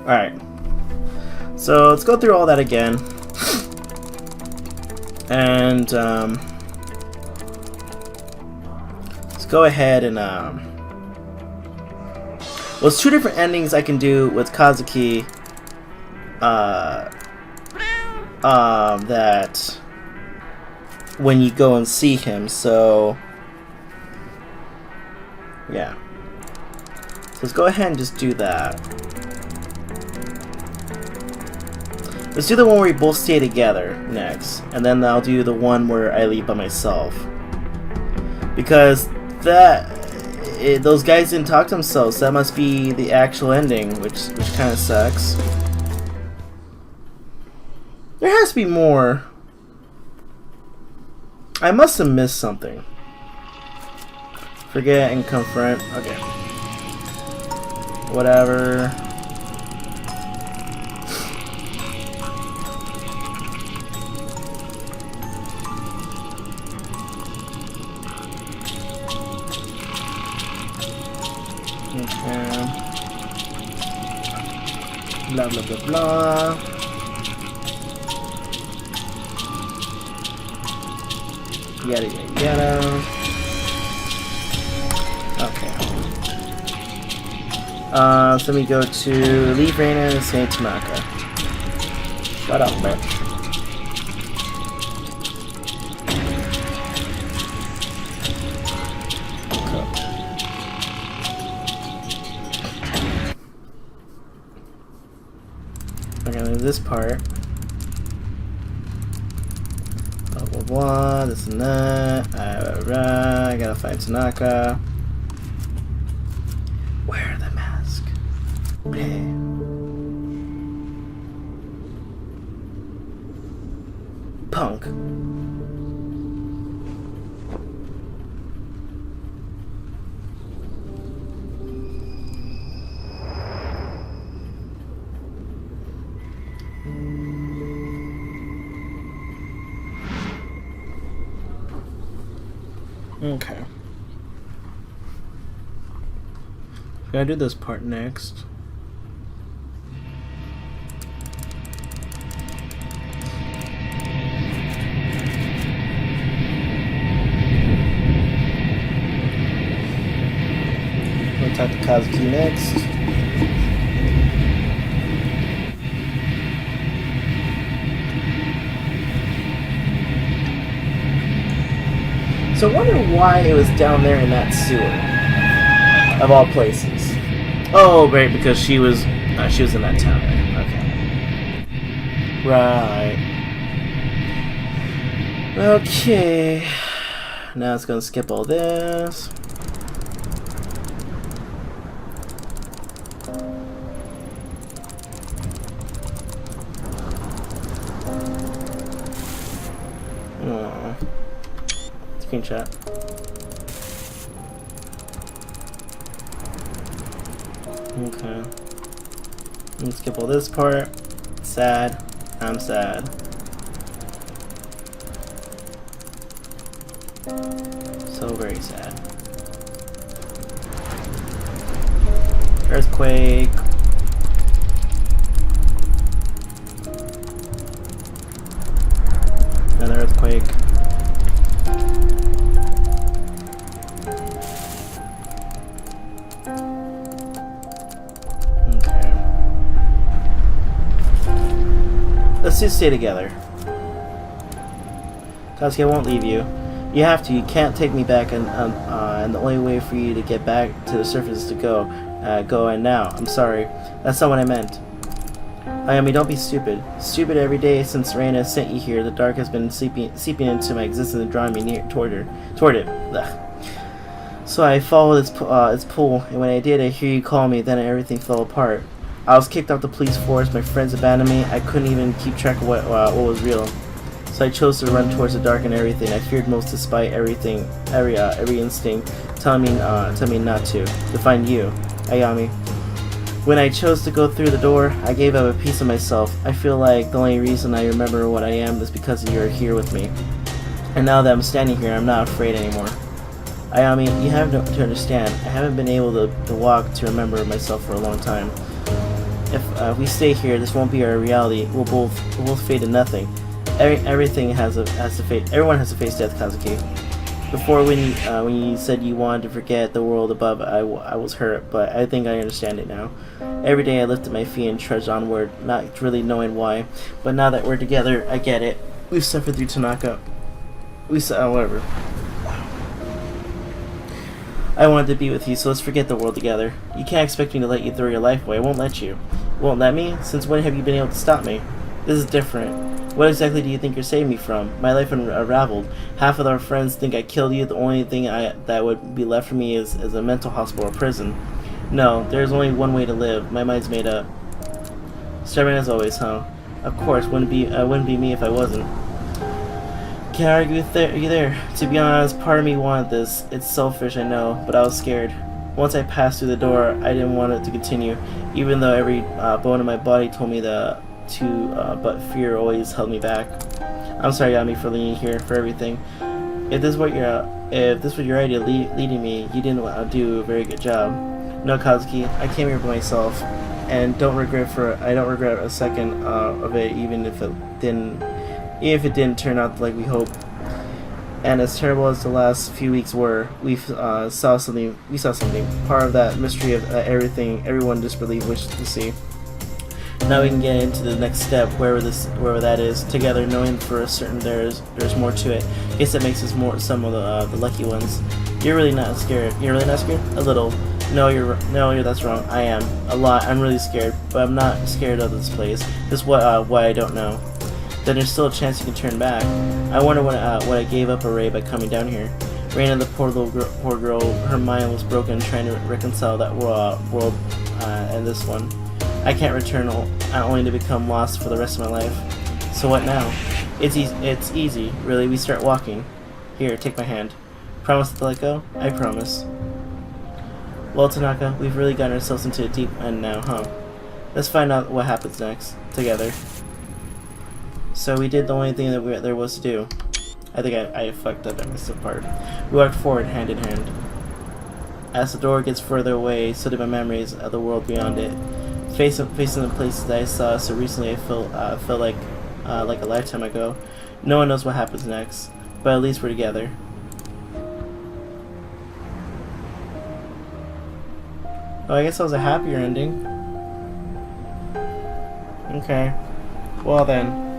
Alright. So let's go through all that again. And let's go ahead and well, it's two different endings I can do with Kazuki. That when you go and see him, so yeah. So let's go ahead and just do that. Let's do the one where we both stay together next, and then I'll do the one where I leave by myself. Because those guys didn't talk to themselves, so that must be the actual ending, which kind of sucks. There has to be more. I must have missed something. Forget and confront. Okay. Whatever. Okay. Blah blah blah blah. Yada yada yada. Okay. So we go to leave Reina and Saint Tanaka. Shut up, bitch. Okay, this part. Blah blah blah, this and that. I gotta find Tanaka. Wear the mask. Okay. Punk. Okay. Gotta do this part next. We'll talk to Kazuki next. So I wonder why it was down there in that sewer, of all places. Oh, right, because she was in that town. Right. Okay. Okay. Now it's gonna skip all this. Aww. Screenshot. Okay. Let me skip all this part. Sad. I'm sad. So very sad. Earthquake. Another earthquake. Let's just stay together. Kazuki, I won't leave you. You have to. You can't take me back, and the only way for you to get back to the surface is to go. Go and now. I'm sorry. That's not what I meant. Ayami, don't be stupid. Stupid every day since Reina sent you here. The dark has been seeping into my existence and drawing me toward it. Ugh. So I followed its pull, and when I did, I hear you call me. Then everything fell apart. I was kicked off the police force, my friends abandoned me, I couldn't even keep track of what was real. So I chose to run towards the dark and everything. I feared most despite everything, every instinct telling me not to find you, Ayami. When I chose to go through the door, I gave up a piece of myself. I feel like the only reason I remember what I am is because you're here with me. And now that I'm standing here, I'm not afraid anymore. Ayami, you have to understand, I haven't been able to walk to remember myself for a long time. If we stay here, this won't be our reality. We'll both fade to nothing. Everything has to face. Everyone has to face death, Kazuki. Before, when you said you wanted to forget the world above, I was hurt, but I think I understand it now. Every day I lifted my feet and trudged onward, not really knowing why. But now that we're together, I get it. We've suffered through Tanaka. Whatever. I wanted to be with you, so let's forget the world together. You can't expect me to let you throw your life away. I won't let you. Won't let me? Since when have you been able to stop me? This is different. What exactly do you think you're saving me from? My life unraveled. Half of our friends think I killed you. The only thing that would be left for me is a mental hospital or prison. No, there's only one way to live. My mind's made up. Stubborn as always, huh? Of course, wouldn't be me if I wasn't. Can't argue with you there. To be honest, part of me wanted this. It's selfish, I know, but I was scared. Once I passed through the door, I didn't want it to continue, even though every bone in my body told me but fear always held me back. I'm sorry, Yami, for leading here for everything. If this was your idea leading me, you didn't do a very good job. No, Kazuki, I came here by myself, and I don't regret a second of it, even if it didn't turn out like we hoped. And as terrible as the last few weeks were, we saw something. Part of that mystery of everyone disbelieved wished to see. Now we can get into the next step, wherever that is, together, knowing for certain there's more to it. I guess that makes us some of the lucky ones. You're really not scared. You're really not scared? A little. No, that's wrong. I am. A lot. I'm really scared, but I'm not scared of this place. This is why I don't know. Then there's still a chance you can turn back. I wonder what I gave up Ray by coming down here. Reina, the poor girl, her mind was broken trying to reconcile that world and this one. I can't return only to become lost for the rest of my life. So what now? It's easy, really. We start walking. Here, take my hand. Promise to let go? I promise. Well, Tanaka, we've really gotten ourselves into a deep end now, huh? Let's find out what happens next, together. So we did the only thing that there was to do. I think I fucked up. I missed a part. We walked forward, hand in hand. As the door gets further away, so do my memories of the world beyond it. Facing the places that I saw so recently, I felt like a lifetime ago. No one knows what happens next, but at least we're together. Oh, I guess that was a happier ending. Okay. Well then.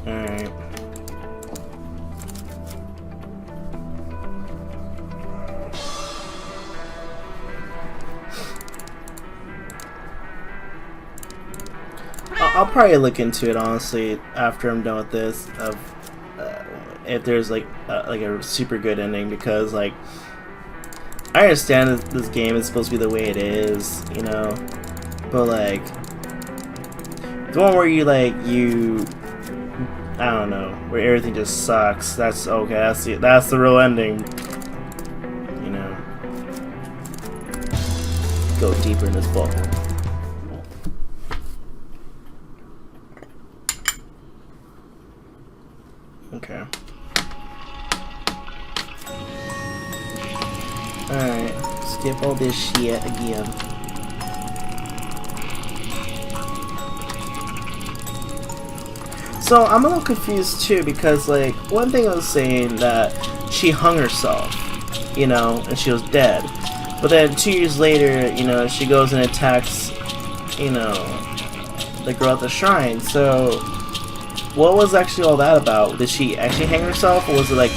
Alright. I'll probably look into it honestly after I'm done with this. If there's like a super good ending, because like I understand that this game is supposed to be the way it is, you know, but like the one where I don't know, where everything just sucks. That's okay. That's the real ending. You know, go deeper in this bubble. Okay. Alright, skip all this shit again. So I'm a little confused too, because like one thing I was saying that she hung herself, you know, and she was dead. But then 2 years later, you know, she goes and attacks, you know, the girl at the shrine. So what was actually all that about? Did she actually hang herself, or was it like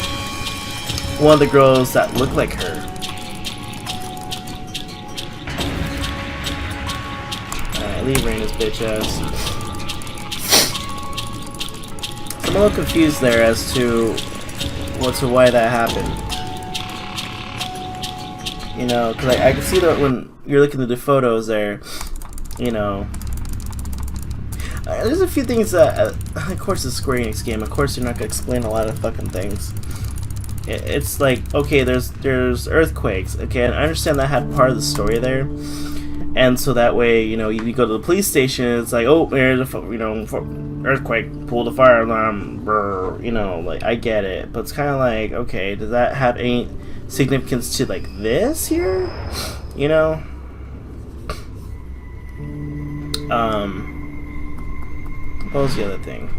one of the girls that looked like her? Alright, leave Reina's bitch ass. So I'm a little confused there as to why that happened. You know, because I can see that when you're looking at the photos there, you know. There's a few things that, of course, it's a Square Enix game. Of course, you're not gonna explain a lot of fucking things. It's like, okay, there's earthquakes. Okay, and I understand that had part of the story there, And so that way, you know, you go to the police station, it's like, oh, there's a, earthquake, pull the fire alarm, brr, you know, like, I get it. But it's kind of like, okay, does that have any significance to, like, this here? You know? What was the other thing?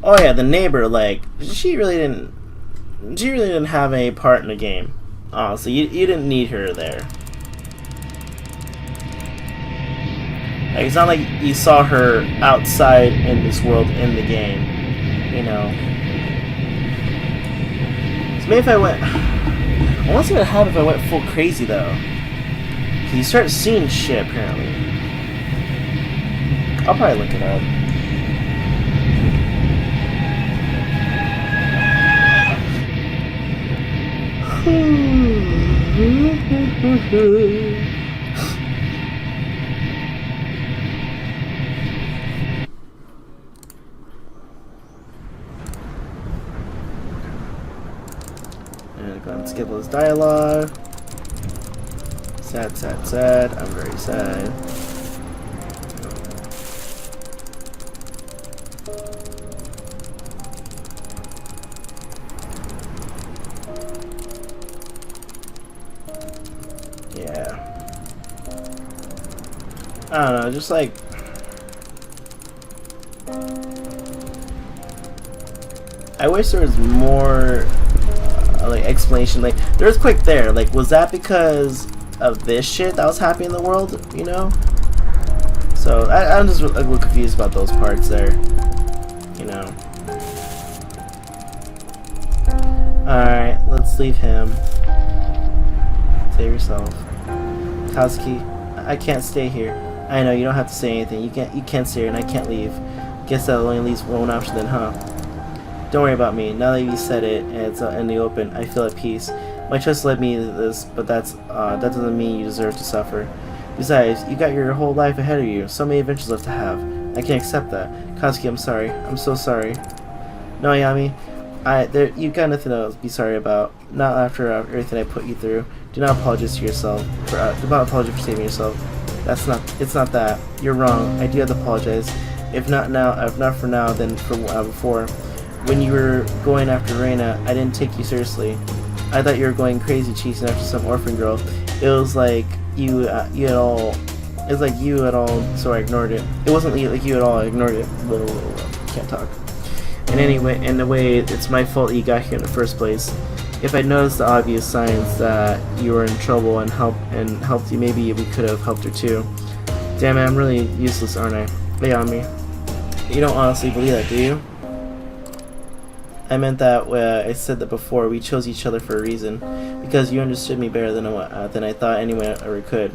Oh yeah, the neighbor, like, she really didn't have any part in the game. Honestly, you didn't need her there. Like, it's not like you saw her outside in this world in the game, you know. So maybe if I went, I want to see what happened if I went full crazy though. Cause you start seeing shit apparently. I'll probably look it up. And go and skip those dialogue. Sad, sad, sad. I'm very sad. Yeah. I don't know, just like I wish there was more like explanation. Like there was quick there. Like was that because of this shit that was happening in the world? You know. So I'm just a little confused about those parts there. You know. All right, let's leave him. Save yourself. Kazuki, I can't stay here. I know you don't have to say anything. You can't stay here, and I can't leave. Guess that only leaves one option then, huh? Don't worry about me. Now that you said it and it's in the open, I feel at peace. My choice led me to this, but that doesn't mean you deserve to suffer. Besides, you got your whole life ahead of you. So many adventures left to have. I can't accept that. Kazuki, I'm sorry. I'm so sorry. No, Ayami. You got nothing to be sorry about. Not after everything I put you through. Do not apologize to yourself. Do not apologize for saving yourself. It's not that. You're wrong. I do have to apologize. If not now, if not for now, then for before. When you were going after Reina, I didn't take you seriously. I thought you were going crazy chasing after some orphan girl. It was like you had all. It was like you at all. So I ignored it. It wasn't like you at all. I ignored it. Can't talk. In a way, it's my fault that you got here in the first place. If I'd noticed the obvious signs that you were in trouble and helped you, maybe we could have helped her too. Damn it, I'm really useless, aren't I? Lay on me. You don't honestly believe that, do you? I meant that I said that before. We chose each other for a reason, because you understood me better than I thought anyone ever could.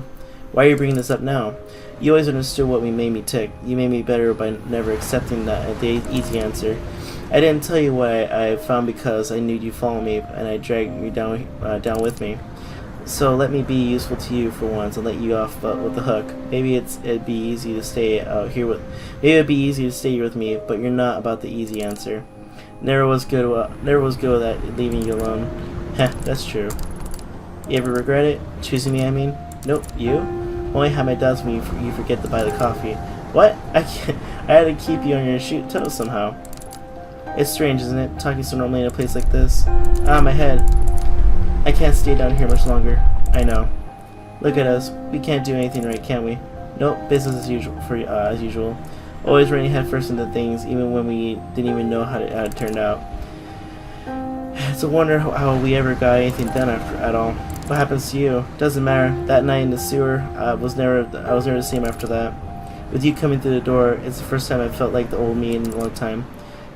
Why are you bringing this up now? You always understood what made me tick. You made me better by never accepting the easy answer. I didn't tell you what I found because I knew you'd follow me, and I dragged you down with me. So let me be useful to you for once and let you off with the hook. Maybe it'd be easy to stay here with. Maybe it'd be easy to stay here with me, but you're not about the easy answer. Never was good at leaving you alone. Heh, that's true. You ever regret it? Choosing me, I mean? Nope, you? Only had my doubts when you forget to buy the coffee. What? I had to keep you on your toes somehow. It's strange, isn't it? Talking so normally in a place like this. Ah, my head. I can't stay down here much longer. I know. Look at us. We can't do anything right, can we? Nope, business as usual. As usual. Always running headfirst into things, even when we didn't even know how it turned out. It's a wonder how we ever got anything done at all. What happens to you? Doesn't matter. That night in the sewer, I was never the same after that. With you coming through the door, it's the first time I felt like the old me in a long time.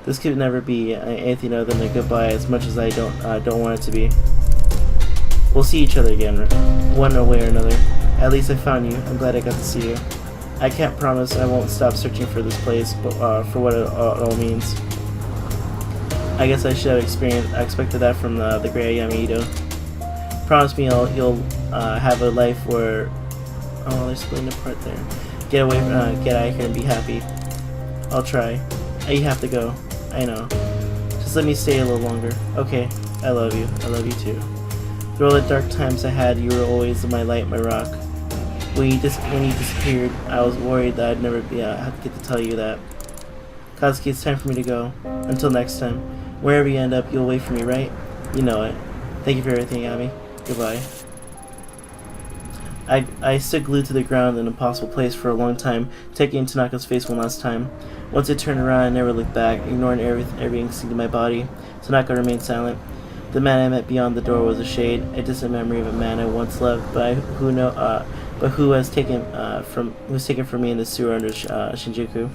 This could never be anything other than a goodbye, as much as I don't want it to be. We'll see each other again, one way or another. At least I found you. I'm glad I got to see you. I can't promise I won't stop searching for this place, but for what it all means. I guess I should have expected that from the great Ayami Ito. Promise me you'll have a life where they're splitting apart there. Get out of here and be happy. I'll try. You have to go. I know. Just let me stay a little longer. Okay. I love you. I love you too. Through all the dark times I had, you were always my light, my rock. When you disappeared, I was worried that I'd never have to get to tell you that. Katsuki, it's time for me to go. Until next time. Wherever you end up, you'll wait for me, right? You know it. Thank you for everything, Ami. Goodbye. I stood glued to the ground in an impossible place for a long time, taking in Tanaka's face one last time. Once I turned around, I never looked back, ignoring every instinct in my body. Tanaka remained silent. The man I met beyond the door was a shade, a distant memory of a man I once loved, but who was taken from me in the sewer under Shinjuku.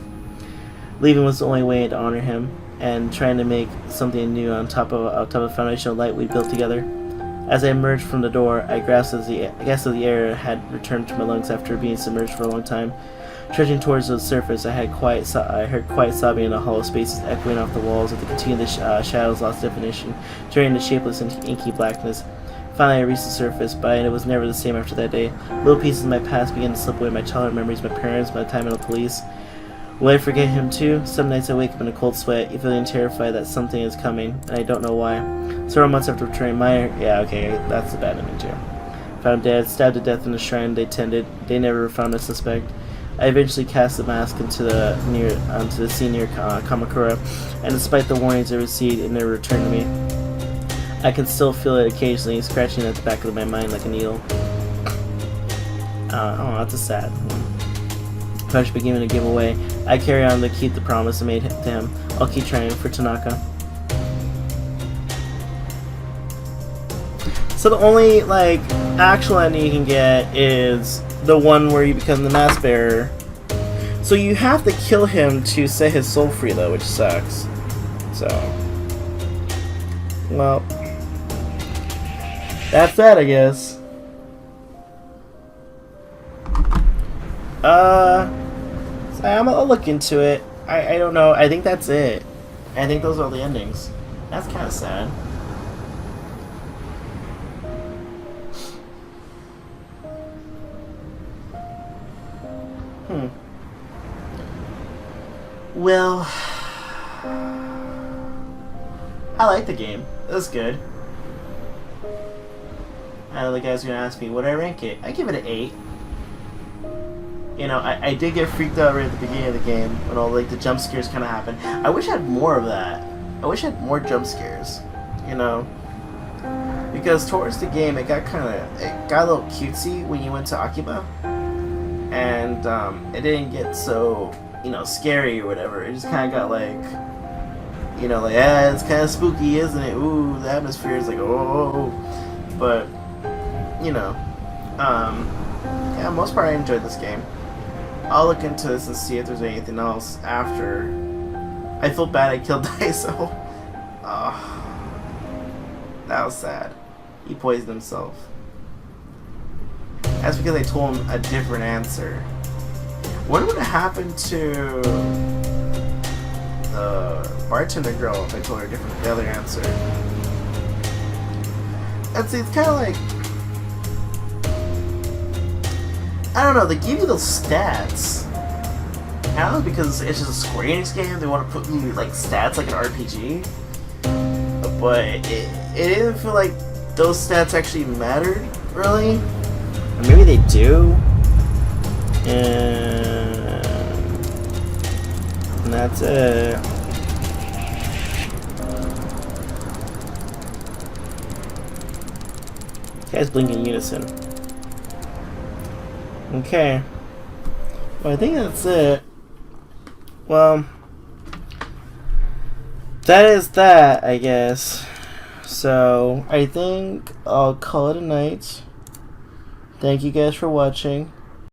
Leaving was the only way to honor him, and trying to make something new on top of a foundational light we built together. As I emerged from the door, I gasped as the air had returned to my lungs after being submerged for a long time. Trudging towards the surface, I heard quiet sobbing in the hollow spaces echoing off the walls as the continued shadows lost definition, turning to shapeless and inky blackness. Finally, I reached the surface, but it was never the same after that day. Little pieces of my past began to slip away, my childhood memories, my parents, my time in the police. Will I forget him too? Some nights I wake up in a cold sweat, feeling terrified that something is coming, and I don't know why. Several months after returning, that's a bad image too. Found dead, stabbed to death in the shrine they tended. They never found a suspect. I eventually cast the mask onto the senior Kamakura, and despite the warnings I received, it never returned to me. I can still feel it occasionally, scratching at the back of my mind like a needle. That's a sad one. Crush beginning to give away. I carry on to keep the promise I made to him. I'll keep trying for Tanaka. So the only, actual ending you can get is the one where you become the mask bearer. So you have to kill him to set his soul free, though, which sucks. So, well, that's that, I guess. So I'll look into it. I don't know. I think that's it. I think those are all the endings. That's kind of sad. Well, I like the game. It was good. I know the guys are gonna ask me, what I rank it? I give it an 8. You know, I did get freaked out right at the beginning of the game when all the jump scares kind of happened. I wish I had more of that. I wish I had more jump scares. You know, because towards the game it got a little cutesy when you went to Akiba, and it didn't get so scary or whatever. It just kind of got it's kind of spooky, isn't it? Ooh, the atmosphere is oh, but yeah, most part I enjoyed this game. I'll look into this and see if there's anything else after. I feel bad I killed Daiso. Oh, that was sad. He poisoned himself. That's because I told him a different answer. What would have happened to the bartender girl if I told her the other answer? And see, it's kind of like, I don't know, they give you those stats. I don't know, because it's just a Square Enix game, they want to put you stats like an RPG. But it didn't feel like those stats actually mattered, really. Or maybe they do. And that's it. Guys blink in unison. Okay. Well, I think that's it. Well, that is that, I guess. So, I think I'll call it a night. Thank you guys for watching.